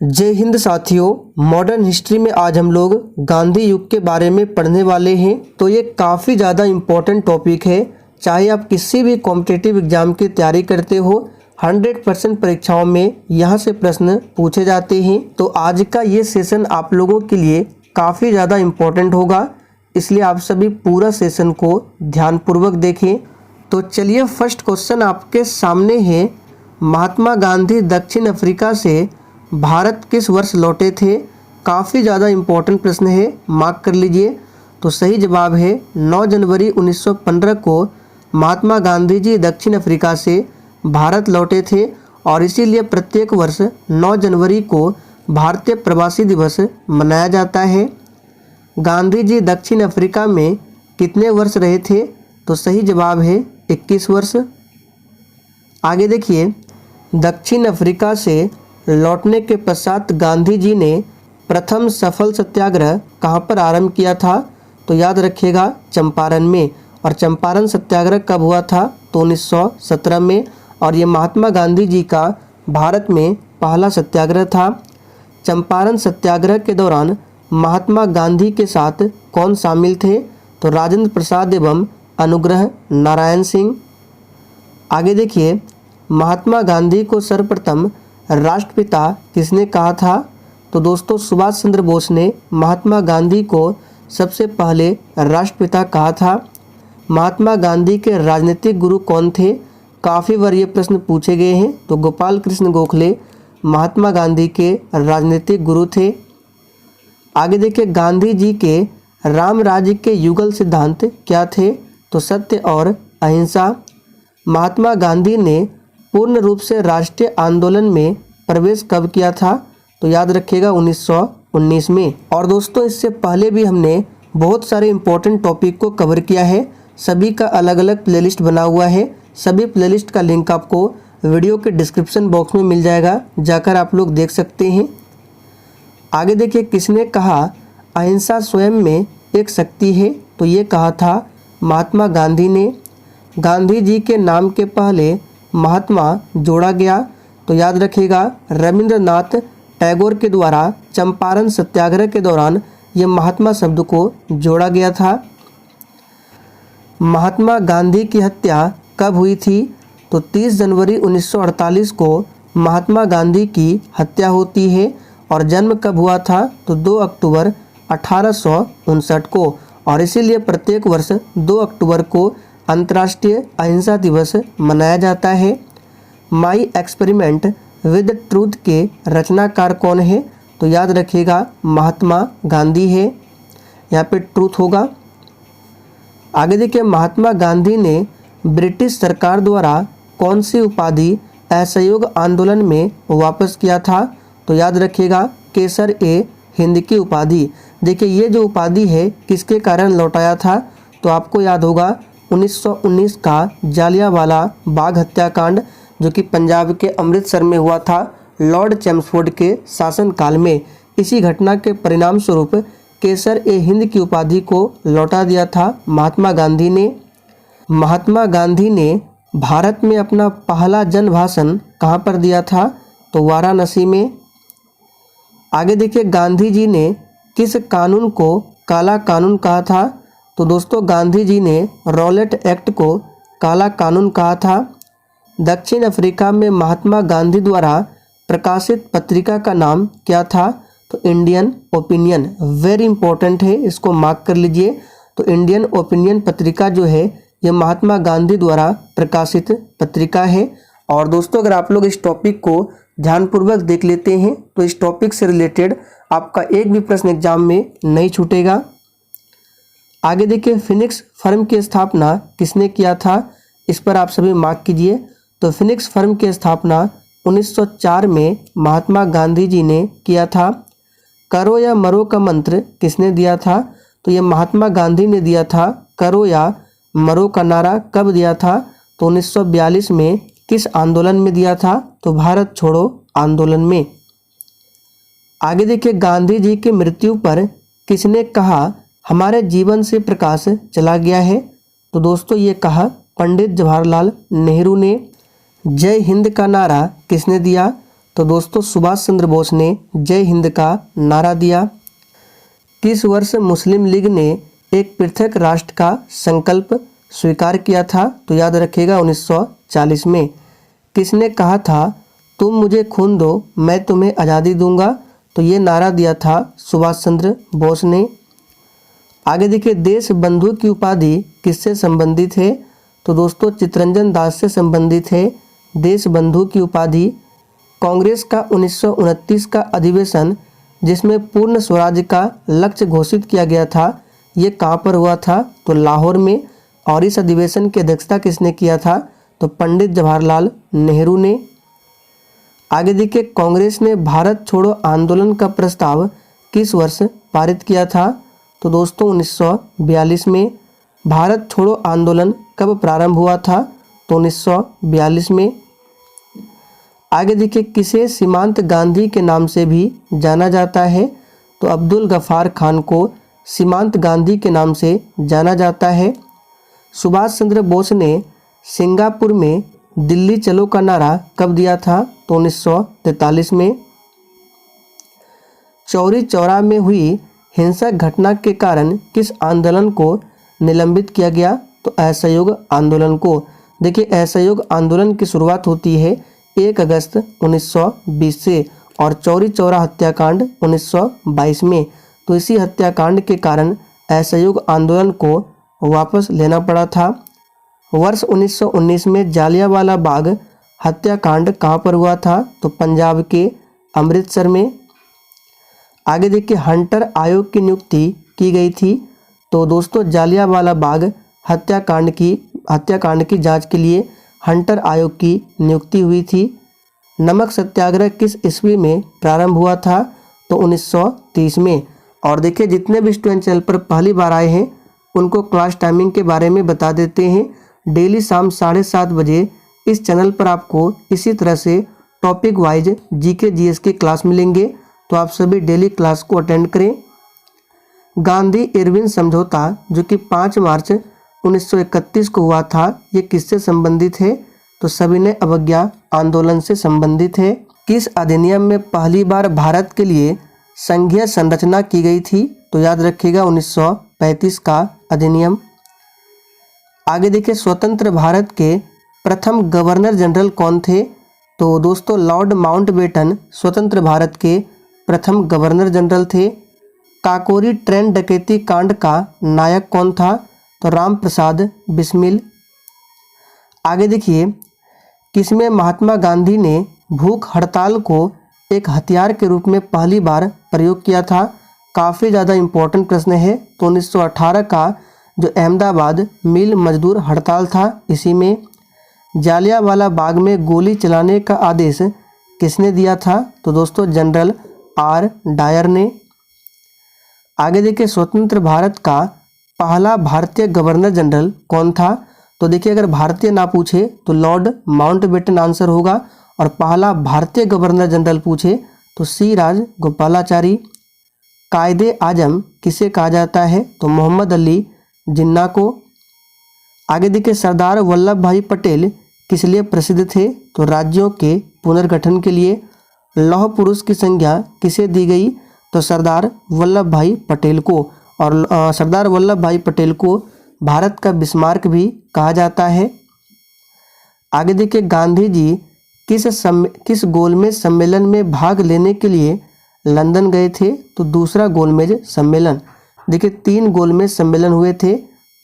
जय हिंद साथियों, modern history में आज हम लोग गांधी युग के बारे में पढ़ने वाले हैं। तो ये काफ़ी ज़्यादा इम्पोर्टेंट टॉपिक है। चाहे आप किसी भी कॉम्पिटिटिव एग्जाम की तैयारी करते हो, 100% परीक्षाओं में यहाँ से प्रश्न पूछे जाते हैं। तो आज का ये सेशन आप लोगों के लिए काफ़ी ज़्यादा इम्पोर्टेंट होगा, इसलिए आप सभी पूरा सेशन को ध्यानपूर्वक देखें। तो चलिए, फर्स्ट क्वेश्चन आपके सामने है। महात्मा गांधी दक्षिण अफ्रीका से भारत किस वर्ष लौटे थे? काफ़ी ज़्यादा इम्पोर्टेंट प्रश्न है, मार्क कर लीजिए। तो सही जवाब है 9 जनवरी 1915 को महात्मा गांधी जी दक्षिण अफ्रीका से भारत लौटे थे और इसीलिए प्रत्येक वर्ष 9 जनवरी को भारतीय प्रवासी दिवस मनाया जाता है। गांधी जी दक्षिण अफ्रीका में कितने वर्ष रहे थे? तो सही जवाब है 21 वर्ष। आगे देखिए, दक्षिण अफ्रीका से लौटने के पश्चात गांधी जी ने प्रथम सफल सत्याग्रह कहाँ पर आरंभ किया था? तो याद रखिएगा, चंपारण में। और चंपारण सत्याग्रह कब हुआ था? तो 1917 में। और ये महात्मा गांधी जी का भारत में पहला सत्याग्रह था। चंपारण सत्याग्रह के दौरान महात्मा गांधी के साथ कौन शामिल थे? तो राजेंद्र प्रसाद एवं अनुग्रह नारायण सिंह। आगे देखिए, महात्मा गांधी को सर्वप्रथम राष्ट्रपिता किसने कहा था? तो दोस्तों, सुभाष चंद्र बोस ने महात्मा गांधी को सबसे पहले राष्ट्रपिता कहा था। महात्मा गांधी के राजनीतिक गुरु कौन थे? काफ़ी बार ये प्रश्न पूछे गए हैं। तो गोपाल कृष्ण गोखले महात्मा गांधी के राजनीतिक गुरु थे। आगे देखिए, गांधी जी के राम राज्य के युगल सिद्धांत क्या थे? तो सत्य और अहिंसा। महात्मा गांधी ने पूर्ण रूप से राष्ट्रीय आंदोलन में प्रवेश कब किया था? तो याद रखिएगा 1919 में। और दोस्तों, इससे पहले भी हमने बहुत सारे इंपॉर्टेंट टॉपिक को कवर किया है। सभी का अलग अलग प्लेलिस्ट बना हुआ है। सभी प्लेलिस्ट का लिंक आपको वीडियो के डिस्क्रिप्शन बॉक्स में मिल जाएगा, जाकर आप लोग देख सकते हैं। आगे देखिए, किसने कहा अहिंसा स्वयं में एक शक्ति है? तो ये कहा था महात्मा गांधी ने। गांधी जी के नाम के पहले महात्मा जोड़ा गया? तो याद रखिएगा, रविंद्रनाथ टैगोर के द्वारा चंपारण सत्याग्रह के दौरान ये महात्मा शब्द को जोड़ा गया था। महात्मा गांधी की हत्या कब हुई थी? तो 30 जनवरी 1948 को महात्मा गांधी की हत्या होती है। और जन्म कब हुआ था? तो 2 अक्टूबर 1859 को। और इसीलिए प्रत्येक वर्ष 2 अक्टूबर को अंतर्राष्ट्रीय अहिंसा दिवस मनाया जाता है। माई एक्सपेरिमेंट विद ट्रूथ के रचनाकार कौन है? तो याद रखिएगा, महात्मा गांधी है। यहाँ पे ट्रूथ होगा। आगे देखिए, महात्मा गांधी ने ब्रिटिश सरकार द्वारा कौन सी उपाधि असहयोग आंदोलन में वापस किया था? तो याद रखिएगा, केसर ए हिंद की उपाधि। देखिए, ये जो उपाधि है किसके कारण लौटाया था? तो आपको याद होगा 1919 का जालियांवाला बाग हत्याकांड, जो कि पंजाब के अमृतसर में हुआ था लॉर्ड चैम्सफोर्ड के शासनकाल में। इसी घटना के परिणाम स्वरूप केसर ए हिंद की उपाधि को लौटा दिया था महात्मा गांधी ने। महात्मा गांधी ने भारत में अपना पहला जन भाषण कहाँ पर दिया था? तो वाराणसी में। आगे देखिए, गांधी जी ने किस कानून को काला कानून कहा था? तो दोस्तों, गांधी जी ने रॉलेट एक्ट को काला कानून कहा था। दक्षिण अफ्रीका में महात्मा गांधी द्वारा प्रकाशित पत्रिका का नाम क्या था? तो इंडियन ओपिनियन। वेरी इंपॉर्टेंट है, इसको मार्क कर लीजिए। तो इंडियन ओपिनियन पत्रिका जो है ये महात्मा गांधी द्वारा प्रकाशित पत्रिका है। और दोस्तों, अगर आप लोग इस टॉपिक को ध्यानपूर्वक देख लेते हैं तो इस टॉपिक से रिलेटेड आपका एक भी प्रश्न एग्जाम में नहीं छूटेगा। आगे देखिए, फिनिक्स फर्म की स्थापना किसने किया था? इस पर आप सभी मार्क कीजिए। तो फिनिक्स फर्म की स्थापना 1904 में महात्मा गांधी जी ने किया था। करो या मरो का मंत्र किसने दिया था? तो ये महात्मा गांधी ने दिया था। करो या मरो का नारा कब दिया था? तो 1942 में। किस आंदोलन में दिया था? तो भारत छोड़ो आंदोलन में। आगे देखिए, गांधी जी की मृत्यु पर किसने कहा हमारे जीवन से प्रकाश चला गया है? तो दोस्तों, ये कहा पंडित जवाहरलाल नेहरू ने। जय हिंद का नारा किसने दिया? तो दोस्तों सुभाष चंद्र बोस ने जय हिंद का नारा दिया। किस वर्ष मुस्लिम लीग ने एक पृथक राष्ट्र का संकल्प स्वीकार किया था? तो याद रखिएगा 1940 में। किसने कहा था तुम मुझे खून दो मैं तुम्हें आज़ादी दूंगा? तो ये नारा दिया था सुभाष चंद्र बोस ने। आगे देखिए, देश बंधु की उपाधि किससे संबंधित है? तो दोस्तों चित्तरंजन दास से संबंधित है देश बंधु की उपाधि। कांग्रेस का 1929 का अधिवेशन जिसमें पूर्ण स्वराज का लक्ष्य घोषित किया गया था, ये कहाँ पर हुआ था? तो लाहौर में। और इस अधिवेशन की अध्यक्षता किसने किया था? तो पंडित जवाहरलाल नेहरू ने। आगे देखिए, कांग्रेस ने भारत छोड़ो आंदोलन का प्रस्ताव किस वर्ष पारित किया था? तो दोस्तों 1942 में। भारत छोड़ो आंदोलन कब प्रारंभ हुआ था? तो 1942 में। आगे देखिए, किसे सीमांत गांधी के नाम से भी जाना जाता है? तो अब्दुल गफ्फार खान को सीमांत गांधी के नाम से जाना जाता है। सुभाष चंद्र बोस ने सिंगापुर में दिल्ली चलो का नारा कब दिया था? तो 1943 में। चौरी चौरा में हुई हिंसक घटना के कारण किस आंदोलन को निलंबित किया गया? तो असहयोग आंदोलन को। देखिए, असहयोग आंदोलन की शुरुआत होती है 1 अगस्त 1920 से और चौरी चौरा हत्याकांड 1922 में। तो इसी हत्याकांड के कारण असहयोग आंदोलन को वापस लेना पड़ा था। वर्ष 1919 में जालियांवाला बाग हत्याकांड कहाँ पर हुआ था? तो पंजाब के अमृतसर में। आगे देखिए, हंटर आयोग की नियुक्ति की गई थी। तो दोस्तों जालियांवाला बाग हत्याकांड की जांच के लिए हंटर आयोग की नियुक्ति हुई थी। नमक सत्याग्रह किस ईस्वी में प्रारंभ हुआ था? तो 1930 में। और देखिए, जितने भी स्टूडेंट चैनल पर पहली बार आए हैं उनको क्लास टाइमिंग के बारे में बता देते हैं। डेली शाम 7:30 बजे इस चैनल पर आपको इसी तरह से टॉपिक वाइज जीके जीएस की क्लास मिलेंगे, तो आप सभी डेली क्लास को अटेंड करें। गांधी इरविन समझौता जो कि 5 मार्च 1931 को हुआ था, ये किससे संबंधित है? तो सविनय अवज्ञा आंदोलन से संबंधित है। किस अधिनियम में पहली बार भारत के लिए संघीय संरचना की गई थी? तो याद रखिएगा 1935 का अधिनियम। आगे देखिए, स्वतंत्र भारत के प्रथम गवर्नर जनरल कौन थे? तो दोस्तों लॉर्ड माउंटबेटन स्वतंत्र भारत के प्रथम गवर्नर जनरल थे। काकोरी ट्रेन डकैती कांड का नायक कौन था? तो राम प्रसाद बिस्मिल। आगे देखिए, किसमें महात्मा गांधी ने भूख हड़ताल को एक हथियार के रूप में पहली बार प्रयोग किया था? काफ़ी ज़्यादा इम्पोर्टेंट प्रश्न है। तो 1918 का जो अहमदाबाद मिल मजदूर हड़ताल था, इसी में। जालियांवाला बाग में गोली चलाने का आदेश किसने दिया था? तो दोस्तों जनरल आर डायर ने। आगे देखिए, स्वतंत्र भारत का पहला भारतीय गवर्नर जनरल कौन था? तो देखिए, अगर भारतीय ना पूछे तो लॉर्ड माउंटबेटन आंसर होगा, और पहला भारतीय गवर्नर जनरल पूछे तो सी राजगोपालाचारी। कायदे आजम किसे कहा जाता है? तो मोहम्मद अली जिन्ना को। आगे देखिए, सरदार वल्लभ भाई पटेल किस लिए प्रसिद्ध थे? तो राज्यों के पुनर्गठन के लिए। लौह पुरुष की संज्ञा किसे दी गई? तो सरदार वल्लभ भाई पटेल को। और सरदार वल्लभ भाई पटेल को भारत का बिस्मार्क भी कहा जाता है। आगे देखिए, गांधी जी किस गोलमेज सम्मेलन में भाग लेने के लिए लंदन गए थे? तो दूसरा गोलमेज सम्मेलन। देखिए, 3 गोलमेज सम्मेलन हुए थे।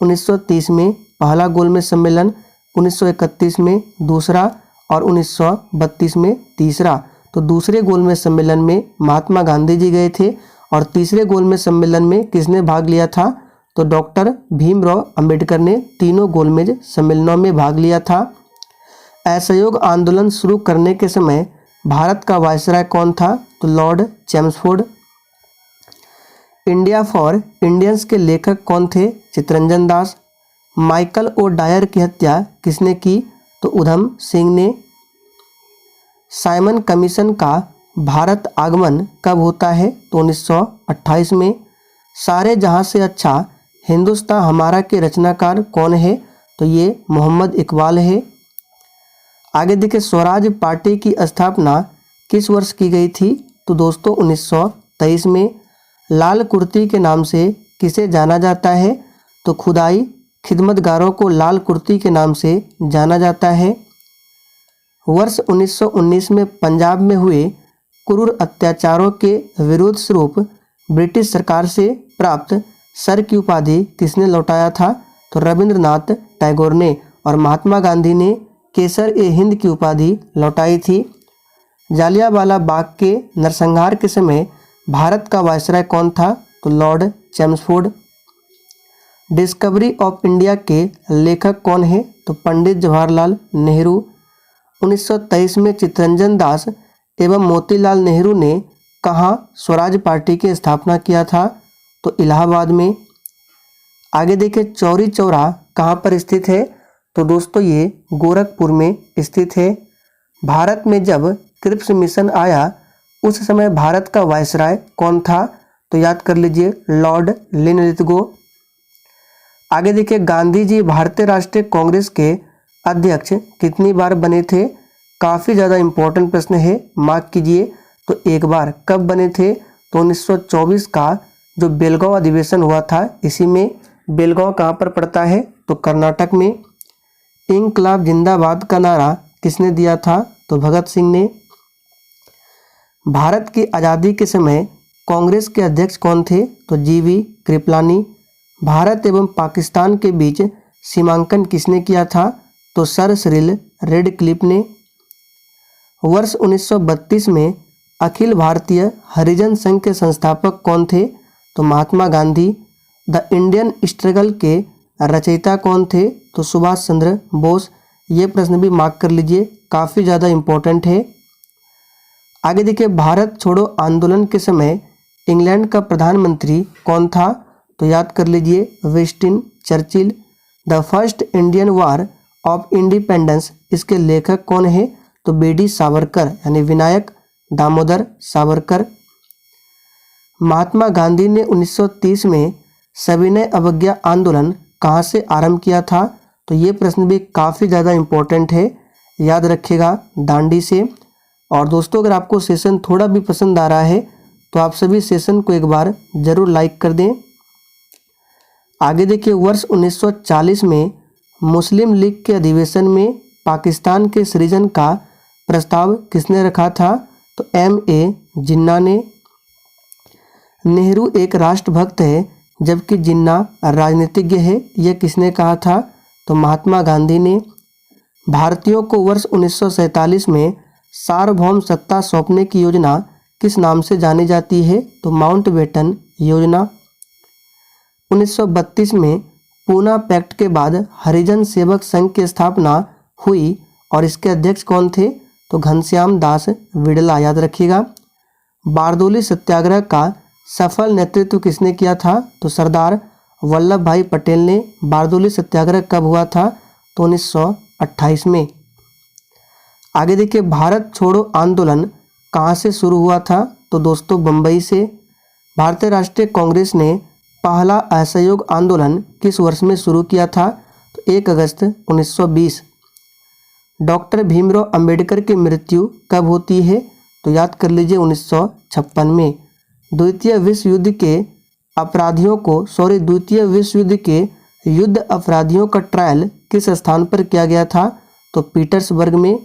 1930 में पहला गोलमेज सम्मेलन, 1931 में दूसरा और 1932 में तीसरा। तो दूसरे गोलमेज सम्मेलन में महात्मा गांधी जी गए थे, और तीसरे गोलमेज सम्मेलन में किसने भाग लिया था? तो डॉक्टर भीमराव अंबेडकर ने तीनों गोलमेज सम्मेलनों में भाग लिया था। असहयोग आंदोलन शुरू करने के समय भारत का वायसराय कौन था? तो Lord Chelmsford. India for Indians के लेखक कौन थे? Chittaranjan Das. Michael O Dyer की हत्या किसने की? तो उधम सिंह ने। साइमन कमीशन का भारत आगमन कब होता है? तो 1928 में। सारे जहां से अच्छा हिंदुस्तान हमारा के रचनाकार कौन है? तो ये मोहम्मद इकबाल है। आगे देखिए, स्वराज पार्टी की स्थापना किस वर्ष की गई थी? तो दोस्तों 1923 में। लाल कुर्ती के नाम से किसे जाना जाता है? तो खुदाई खिदमतगारों को लाल कुर्ती के नाम से जाना जाता है। वर्ष 1919 में पंजाब में हुए क्रूर अत्याचारों के विरोध स्वरूप ब्रिटिश सरकार से प्राप्त सर की उपाधि किसने लौटाया था? तो रविंद्रनाथ टैगोर ने। और महात्मा गांधी ने केसर ए हिंद की उपाधि लौटाई थी। जालियांवाला बाग के नरसंहार के समय भारत का वायसराय कौन था? तो Lord Chelmsford. Discovery of India के लेखक कौन है? तो पंडित जवाहरलाल नेहरू। 1923 में चित्तरंजन दास एवं मोतीलाल नेहरू ने कहाँ स्वराज पार्टी की स्थापना किया था? तो इलाहाबाद में। आगे देखिए, चौरी चौरा कहाँ पर स्थित है? तो दोस्तों ये गोरखपुर में स्थित है। भारत में जब क्रिप्स मिशन आया उस समय भारत का वायसराय कौन था? तो याद कर लीजिए, लॉर्ड लिनलिथगो। आगे देखिए, गांधी जी भारतीय राष्ट्रीय कांग्रेस के अध्यक्ष कितनी बार बने थे? काफ़ी ज़्यादा इम्पोर्टेंट प्रश्न है, मार्क कीजिए। तो एक बार। कब बने थे? तो 1924 का जो बेलगांव अधिवेशन हुआ था, इसी में। बेलगांव कहाँ पर पड़ता है? तो कर्नाटक में। इंकलाब जिंदाबाद का नारा किसने दिया था? तो भगत सिंह ने। भारत की आज़ादी के समय कांग्रेस के अध्यक्ष कौन थे? तो जीवी कृपलानी। भारत एवं पाकिस्तान के बीच सीमांकन किसने किया था? तो सर सिरिल रेडक्लिफ ने। वर्ष 1932 में अखिल भारतीय हरिजन संघ के संस्थापक कौन थे? तो Mahatma Gandhi. The Indian struggle के रचयिता कौन थे? तो सुभाष चंद्र बोस। ये प्रश्न भी मार्क कर लीजिए, काफ़ी ज़्यादा इम्पोर्टेंट है। आगे देखिए, भारत छोड़ो आंदोलन के समय इंग्लैंड का प्रधानमंत्री कौन था? तो याद कर लीजिए, Winston Churchill. The first Indian war of independence, इसके लेखक कौन है? तो बीडी सावरकर, यानी विनायक दामोदर सावरकर। महात्मा गांधी ने 1930 में सविनय अवज्ञा आंदोलन कहाँ से आरंभ किया था? तो ये प्रश्न भी काफ़ी ज़्यादा इम्पोर्टेंट है, याद रखिएगा, दांडी से। और दोस्तों, अगर आपको सेशन थोड़ा भी पसंद आ रहा है तो आप सभी सेशन को एक बार ज़रूर लाइक कर दें। आगे देखिए, वर्ष 1940 में मुस्लिम लीग के अधिवेशन में पाकिस्तान के सृजन का प्रस्ताव किसने रखा था? तो M.A. जिन्ना ने। नेहरू एक राष्ट्रभक्त है जबकि जिन्ना राजनीतिज्ञ है, यह किसने कहा था? तो महात्मा गांधी ने। भारतीयों को वर्ष 1947 में सार्वभौम सत्ता सौंपने की योजना किस नाम से जानी जाती है? तो माउंटबेटन योजना। 1932 में पूना पैक्ट के बाद हरिजन सेवक संघ की स्थापना हुई और इसके अध्यक्ष कौन थे? तो घनश्याम दास बिड़ला, याद रखिएगा। बारदोली सत्याग्रह का सफल नेतृत्व किसने किया था? तो सरदार वल्लभ भाई पटेल ने। बारदोली सत्याग्रह कब हुआ था? तो 1928 में। आगे देखिए, भारत छोड़ो आंदोलन कहाँ से शुरू हुआ था? तो दोस्तों बम्बई से। भारतीय राष्ट्रीय कांग्रेस ने पहला असहयोग आंदोलन किस वर्ष में शुरू किया था? तो 1 अगस्त 1920। डॉक्टर भीमराव अंबेडकर की मृत्यु कब होती है? तो याद कर लीजिए, 1956 में। द्वितीय विश्व युद्ध के युद्ध अपराधियों का ट्रायल किस स्थान पर किया गया था? तो पीटर्सबर्ग में।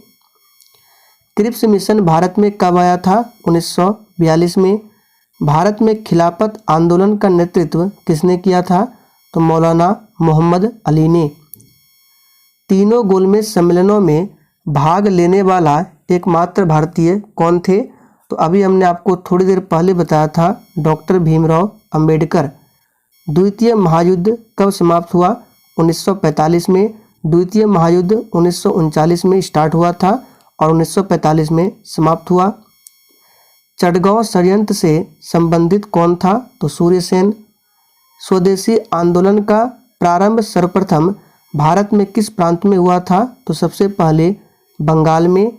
क्रिप्स मिशन भारत में कब आया था? 1942 में। भारत में खिलाफत आंदोलन का नेतृत्व किसने किया था? तो मौलाना मोहम्मद अली ने। तीनों गोलमेज सम्मेलनों में भाग लेने वाला एकमात्र भारतीय कौन थे? तो अभी हमने आपको थोड़ी देर पहले बताया था, डॉक्टर भीमराव अंबेडकर। द्वितीय महायुद्ध कब समाप्त हुआ? 1945 में। द्वितीय महायुद्ध 1939 में स्टार्ट हुआ था और 1945 में समाप्त हुआ। चटगांव षड्यंत्र से संबंधित कौन था? तो सूर्यसेन। स्वदेशी आंदोलन का प्रारंभ सर्वप्रथम भारत में किस प्रांत में हुआ था? तो सबसे पहले बंगाल में।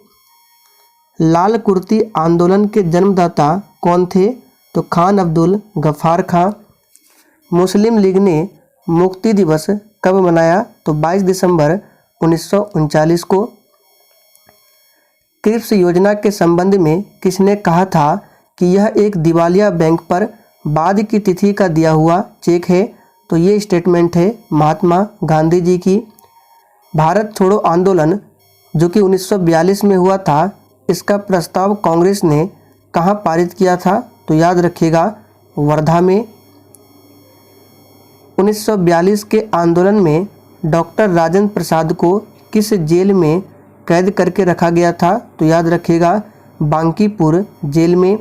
लाल कुर्ती आंदोलन के जन्मदाता कौन थे? तो खान अब्दुल गफ्फार खां। मुस्लिम लीग ने मुक्ति दिवस कब मनाया? तो 22 दिसंबर 1939 को। क्रिप्स योजना के संबंध में किसने कहा था कि यह एक दिवालिया बैंक पर बाद की तिथि का दिया हुआ चेक है? तो ये स्टेटमेंट है महात्मा गांधी जी की। भारत छोड़ो आंदोलन जो कि 1942 में हुआ था, इसका प्रस्ताव कांग्रेस ने कहाँ पारित किया था? तो याद रखिएगा वर्धा में। 1942 के आंदोलन में डॉक्टर राजेंद्र प्रसाद को किस जेल में कैद करके रखा गया था? तो याद रखिएगा बांकीपुर जेल में।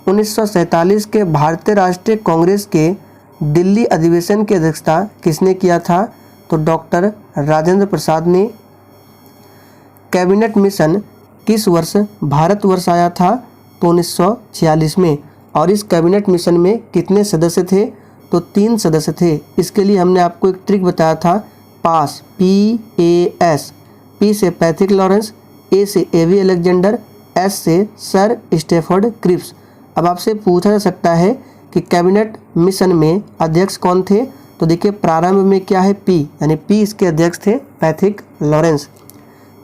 1947 के भारतीय राष्ट्रीय कांग्रेस के दिल्ली अधिवेशन की अध्यक्षता किसने किया था? तो डॉक्टर राजेंद्र प्रसाद ने। कैबिनेट मिशन किस वर्ष भारतवर्ष आया था? तो 1946 में। और इस कैबिनेट मिशन में कितने सदस्य थे? तो 3 सदस्य थे। इसके लिए हमने आपको एक ट्रिक बताया था, पास, PAS। P से पैथिक लॉरेंस, A से एवी अलेक्जेंडर, S से सर स्टेफर्ड क्रिप्स। अब आपसे पूछा जा सकता है कि कैबिनेट मिशन में अध्यक्ष कौन थे? तो देखिए प्रारंभ में क्या है, P, यानी P इसके अध्यक्ष थे पैथिक लॉरेंस।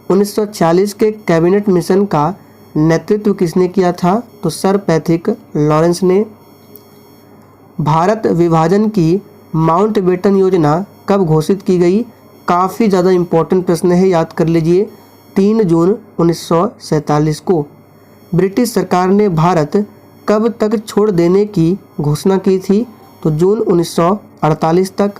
1940 के कैबिनेट मिशन का नेतृत्व किसने किया था? तो सर पैथिक लॉरेंस ने। भारत विभाजन की माउंटबेटन योजना कब घोषित की गई? काफ़ी ज़्यादा इम्पोर्टेंट प्रश्न है, याद कर लीजिए। 3 जून 1947 को। ब्रिटिश सरकार ने भारत कब तक छोड़ देने की घोषणा की थी? तो जून 1948 तक।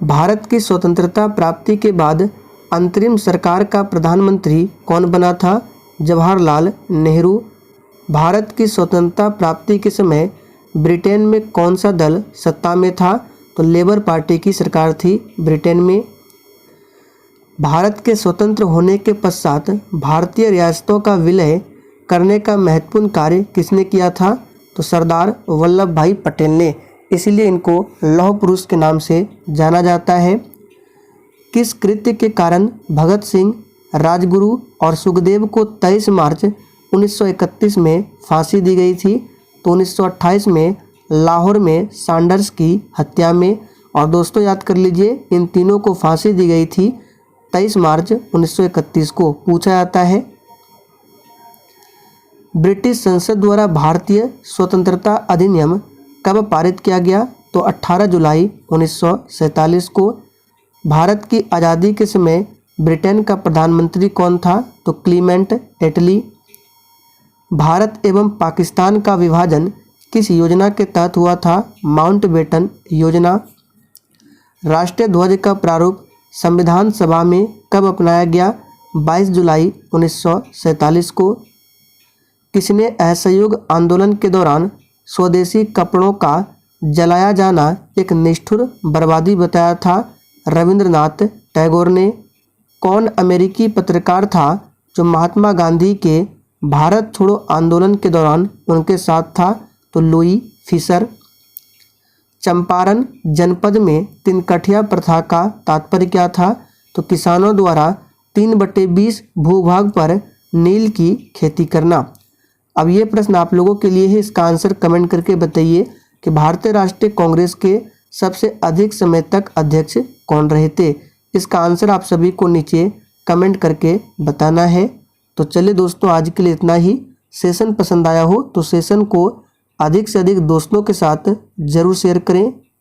भारत की स्वतंत्रता प्राप्ति के बाद अंतरिम सरकार का प्रधानमंत्री कौन बना था? जवाहरलाल नेहरू। भारत की स्वतंत्रता प्राप्ति के समय ब्रिटेन में कौन सा दल सत्ता में था? तो लेबर पार्टी की सरकार थी ब्रिटेन में। भारत के स्वतंत्र होने के पश्चात भारतीय रियासतों का विलय करने का महत्वपूर्ण कार्य किसने किया था? तो सरदार वल्लभ भाई पटेल ने। इसलिए इनको लौह पुरुष के नाम से जाना जाता है। किस कृत्य के कारण भगत सिंह, राजगुरु और सुखदेव को 23 मार्च 1931 में फांसी दी गई थी? तो 1928 में लाहौर में सैंडर्स की हत्या में। और दोस्तों याद कर लीजिए इन तीनों को फांसी दी गई थी 23 मार्च 1931 को। पूछा जाता है ब्रिटिश संसद द्वारा भारतीय स्वतंत्रता अधिनियम कब पारित किया गया? तो 18 जुलाई 1947 को। भारत की आज़ादी के समय ब्रिटेन का प्रधानमंत्री कौन था? तो क्लीमेंट एटली। भारत एवं पाकिस्तान का विभाजन किस योजना के तहत हुआ था? माउंटबेटन योजना। राष्ट्रीय ध्वज का प्रारूप संविधान सभा में कब अपनाया गया? 22 जुलाई 1947 को। किसने असहयोग आंदोलन के दौरान स्वदेशी कपड़ों का जलाया जाना एक निष्ठुर बर्बादी बताया था? रविंद्रनाथ टैगोर ने। कौन अमेरिकी पत्रकार था जो महात्मा गांधी के भारत छोड़ो आंदोलन के दौरान उनके साथ था? तो लुई फिशर। चंपारण जनपद में तिनकठिया प्रथा का तात्पर्य क्या था? तो किसानों द्वारा 3/20 भूभाग पर नील की खेती करना। अब ये प्रश्न आप लोगों के लिए है, इसका आंसर कमेंट करके बताइए कि भारतीय राष्ट्रीय कांग्रेस के सबसे अधिक समय तक अध्यक्ष कौन रहे थे? इसका आंसर आप सभी को नीचे कमेंट करके बताना है। तो चलिए दोस्तों आज के लिए इतना ही। सेशन पसंद आया हो तो सेशन को अधिक से अधिक दोस्तों के साथ ज़रूर शेयर करें।